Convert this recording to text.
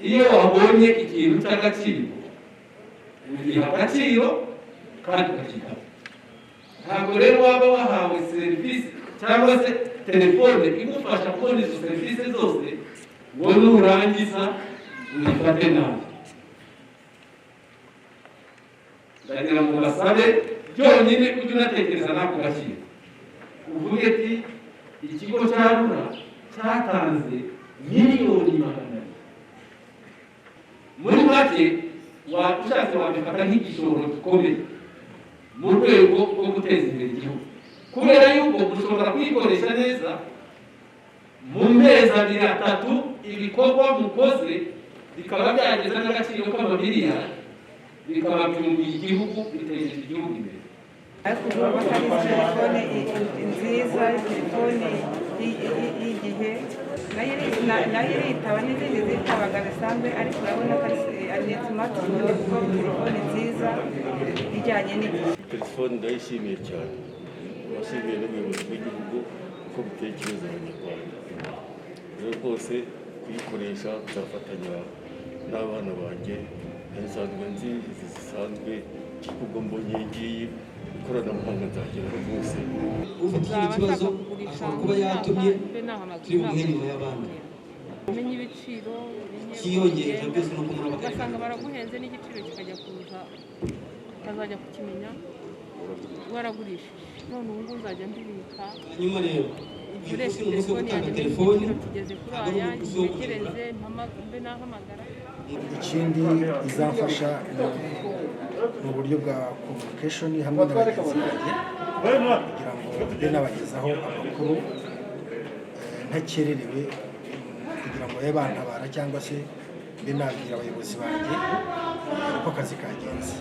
iyo wabonye ikintu cy'agaciro ugiha agaciro kandi ukakiha. Ntabwo rero waba wahawe serivisi cyangwa se telefone igufasha kubona izo serivisi zose ngo nurangiza uyifate nabi. Ndagira ngo basabe byonyine ujye unatekereza nako gaciro, uvuge ati ikigo cya RURA cyatanze miliyoni 200. Muri make ushatse wabifata nk'igishoro gikomeye mu rwego rwo guteza imbere igihugu, kubera yuko mushobora kuyikoresha neza mu mezi 2-3 ibikorwa mukoze bikaba byageza n'agaciro k'amamiliyari, bikaba byunguye igihugu, bitejeje igihugu imbere. Telefone nziza, telefone y'igihe nayo iritaba n'izindi zitabaga bisanzwe, ariko urabona ko ari smartphone, telefone nziza ijyanye n'igihe. Telefone ndayishimiye cyane, bashimiye n'ubuyobozi bw'igihugu uko butekereza abanyarwanda. Rero rwose kuyikoresha nzafatanya n'abana banjye, nsanzwe nzi izi zisanzwe, ubwo mbonye ngiyi ikoranabuhanga nzageraho rwose. Ufite ikibazo ashobora kuba yatumye turi mu mwanya y'abandi. Umenya ibiciro kiyongera byose no kumura ugasanga baraguhenze n'igiciro kikajya kuza ukazajya kukimenya waragurishije. None ubu ngubu uzajya mbibika. Hanyuma rero ukoresha telefone yanjye n'igiciro kigeze kuri aya ntekereze mbe nahamagara. Ikindi izafasha mu buryo bwa communication hamwe n'abagenzi banjye kugira ngo mbe nabagezaho amakuru ntakererewe, kugira ngo babe bantabara cyangwa se mbe nabwira abayobozi banjye uko akazi kagenze.